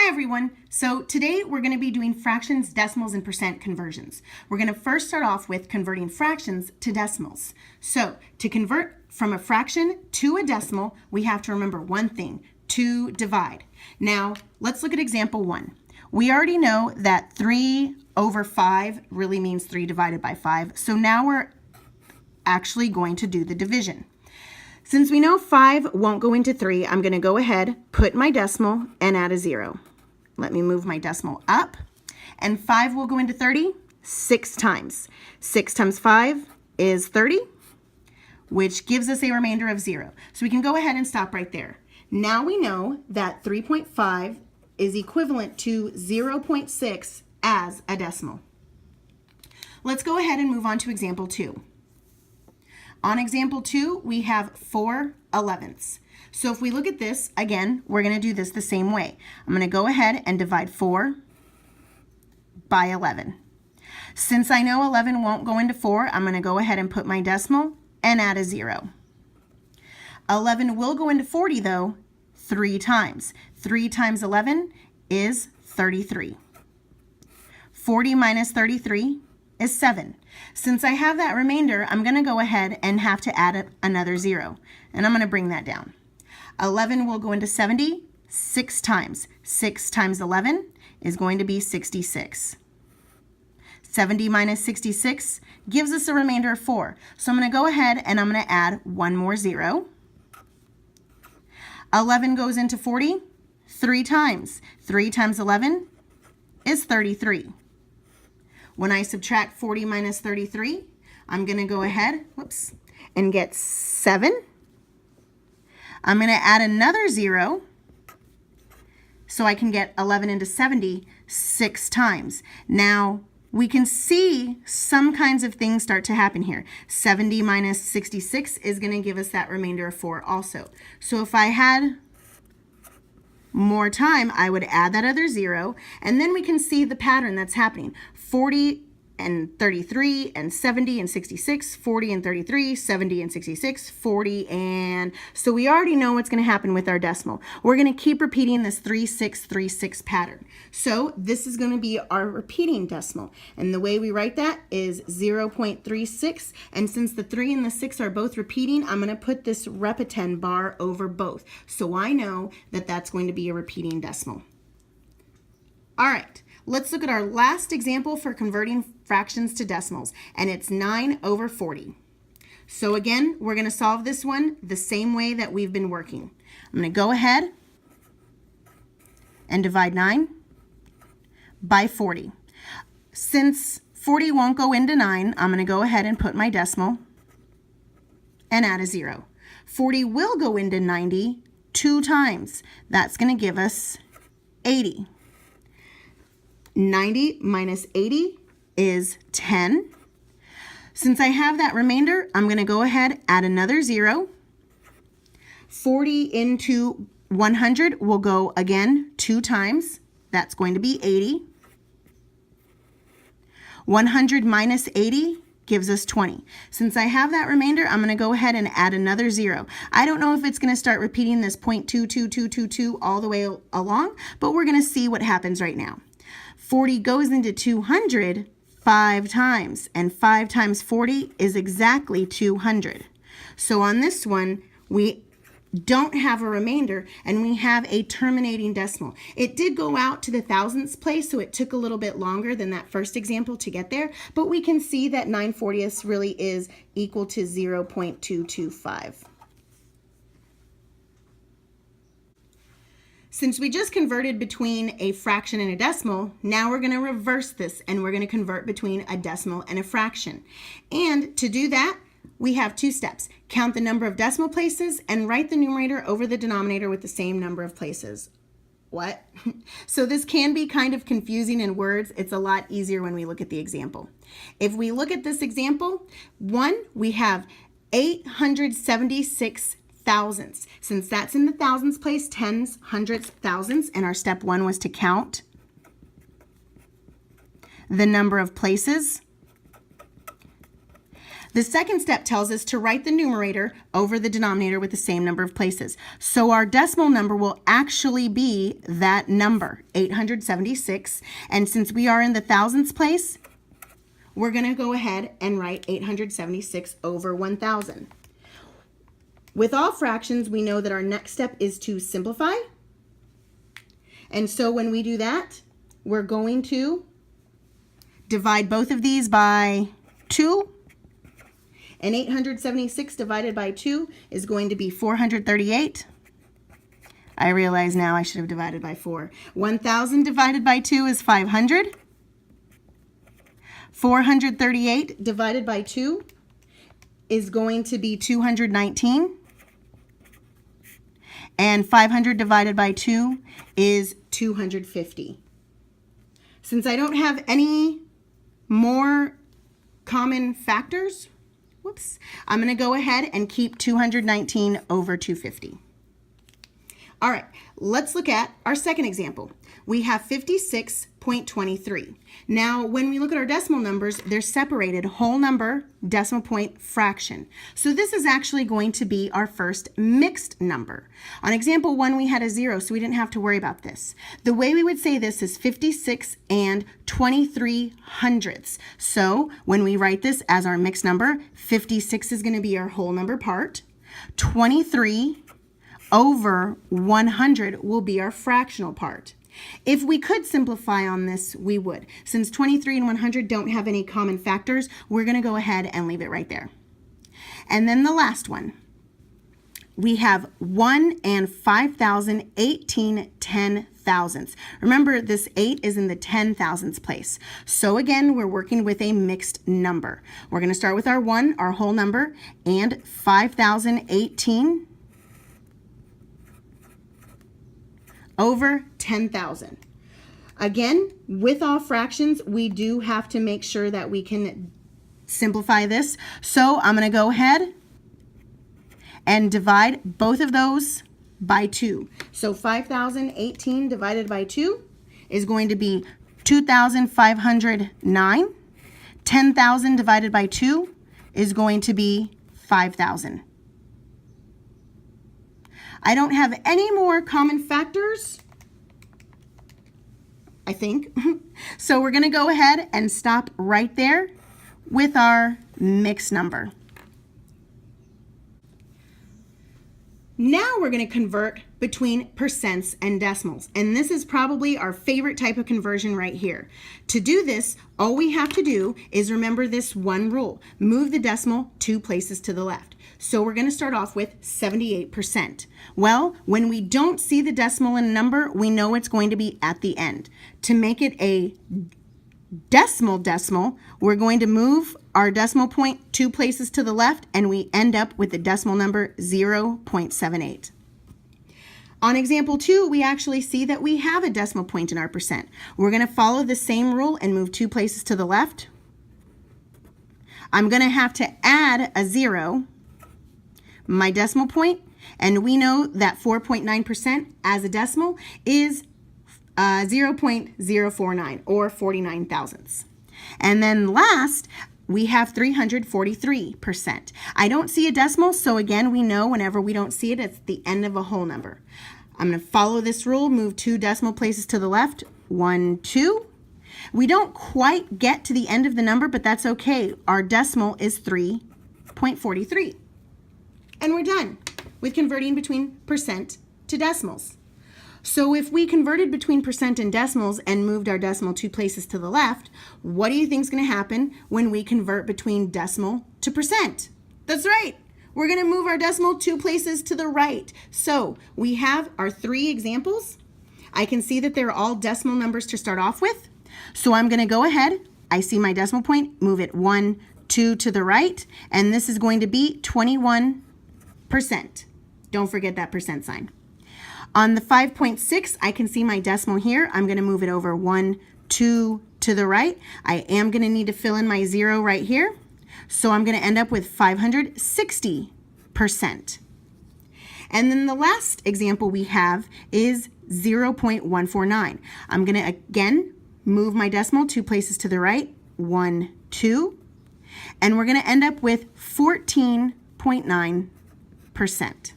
Hi everyone. So today we're going to be doing fractions, decimals, and percent conversions. We're going to first start off with converting fractions to decimals. So to convert from a fraction to a decimal, we have to remember one thing: to divide. Now let's look at example 1. We already know that 3 over 5 really means 3 divided by 5. So now we're actually going to do the division. Since we know 5 won't go into 3, I'm going to go ahead, put my decimal, and add a 0. Let me move my decimal up. And 5 will go into 30 6 times. 6 times 5 is 30, which gives us a remainder of 0. So we can go ahead and stop right there. Now we know that 3.5 is equivalent to 0.6 as a decimal. Let's go ahead and move on to example 2. On example 2, we have 4/11. So if we look at this, again, we're going to do this the same way. I'm going to go ahead and divide 4 by 11. Since I know 11 won't go into 4, I'm going to go ahead and put my decimal and add a 0. 11 will go into 40 though 3 times. 3 times 11 is 33. 40 minus 33 is 7. Since I have that remainder, I'm going to go ahead and have to add another 0. And I'm going to bring that down. 11 will go into 70 6 times. 6 times 11 is going to be 66. 70 minus 66 gives us a remainder of 4. So I'm going to go ahead and I'm going to add one more 0. 11 goes into 40 3 times. 3 times 11 is 33. When I subtract 40 minus 33, I'm going to go ahead, and get 7. I'm going to add another 0 so I can get 11 into 70 6 times. Now, we can see some kinds of things start to happen here. 70 minus 66 is going to give us that remainder of 4 also. So if I had more time, I would add that other 0, and then we can see the pattern that's happening. 40 and 33 and 70 and 66, 40 and 33, 70 and 66, 40 and... So we already know what's going to happen with our decimal. We're going to keep repeating this 3, 6, 3, 6 pattern. So this is going to be our repeating decimal. And the way we write that is 0.36. And since the 3 and the 6 are both repeating, I'm going to put this repeten bar over both. So I know that that's going to be a repeating decimal. All right. Let's look at our last example for converting fractions to decimals, and it's 9/40. So again, we're going to solve this one the same way that we've been working. I'm going to go ahead and divide 9 by 40. Since 40 won't go into 9, I'm going to go ahead and put my decimal and add a 0. 40 will go into 90 2 times. That's going to give us 80. 90 minus 80 is 10. Since I have that remainder, I'm going to go ahead, add another 0. 40 into 100 will go again 2 times. That's going to be 80. 100 minus 80 gives us 20. Since I have that remainder, I'm going to go ahead and add another 0. I don't know if it's going to start repeating this 0.22222 all the way along, but we're going to see what happens right now. 40 goes into 200 5 times, and 5 times 40 is exactly 200. So on this one, we don't have a remainder, and we have a terminating decimal. It did go out to the thousandths place, so it took a little bit longer than that first example to get there, but we can see that 9/40 really is equal to 0.225. Since we just converted between a fraction and a decimal, now we're going to reverse this and we're going to convert between a decimal and a fraction. And to do that, we have 2 steps. Count the number of decimal places and write the numerator over the denominator with the same number of places. What? So this can be kind of confusing in words. It's a lot easier when we look at the example. If we look at this example, 1, we have 876 thousandths. Since that's in the thousands place, tens, hundredths, thousandths, and our step 1 was to count the number of places. The second step tells us to write the numerator over the denominator with the same number of places. So our decimal number will actually be that number, 876. And since we are in the thousandths place, we're going to go ahead and write 876 over 1,000. With all fractions, we know that our next step is to simplify. And so when we do that, we're going to divide both of these by 2. And 876 divided by 2 is going to be 438. I realize now I should have divided by 4. 1,000 divided by 2 is 500. 438 divided by 2 is going to be 219. And 500 divided by 2 is 250. Since I don't have any more common factors, I'm going to go ahead and keep 219 over 250. All right, let's look at our second example. We have 56.23. Now, when we look at our decimal numbers, they're separated whole number, decimal point, fraction. So this is actually going to be our first mixed number. On example 1, we had a 0, so we didn't have to worry about this. The way we would say this is 56 and 23 hundredths. So when we write this as our mixed number, 56 is going to be our whole number part. 23 over 100 will be our fractional part. If we could simplify on this, we would. Since 23 and 100 don't have any common factors, we're going to go ahead and leave it right there. And then the last one. We have 1 and 5,000, 18 ten thousandths. Remember, this 8 is in the 10 thousandths place. So again, we're working with a mixed number. We're going to start with our 1, our whole number, and 5,018 over 10,000. Again, with all fractions, we do have to make sure that we can simplify this. So I'm going to go ahead and divide both of those by 2. So 5,018 divided by 2 is going to be 2,509. 10,000 divided by 2 is going to be 5,000. I don't have any more common factors, I think. So we're going to go ahead and stop right there with our mixed number. Now we're going to convert between percents and decimals. And this is probably our favorite type of conversion right here. To do this, all we have to do is remember this one rule. Move the decimal 2 places to the left. So we're going to start off with 78%. Well, when we don't see the decimal in a number, we know it's going to be at the end. To make it a decimal, we're going to move our decimal point 2 places to the left, and we end up with the decimal number 0.78. On example 2, we actually see that we have a decimal point in our percent. We're going to follow the same rule and move 2 places to the left. I'm going to have to add a 0, my decimal point, and we know that 4.9% as a decimal is 0.049 or 49 thousandths. And then last, we have 343%. I don't see a decimal, so again, we know whenever we don't see it, it's the end of a whole number. I'm going to follow this rule, move 2 decimal places to the left, 1, 2. We don't quite get to the end of the number, but that's okay. Our decimal is 3.43. And we're done with converting between percent to decimals. So if we converted between percent and decimals and moved our decimal 2 places to the left, what do you think is going to happen when we convert between decimal to percent? That's right. We're going to move our decimal 2 places to the right. So we have our 3 examples. I can see that they're all decimal numbers to start off with. So I'm going to go ahead. I see my decimal point, move it 1, 2 to the right, and this is going to be 21%. Don't forget that percent sign. On the 5.6, I can see my decimal here. I'm going to move it over 1, 2 to the right. I am going to need to fill in my 0 right here. So I'm going to end up with 560%. And then the last example we have is 0.149. I'm going to again move my decimal 2 places to the right, 1, 2. and we're going to end up with 14.9%.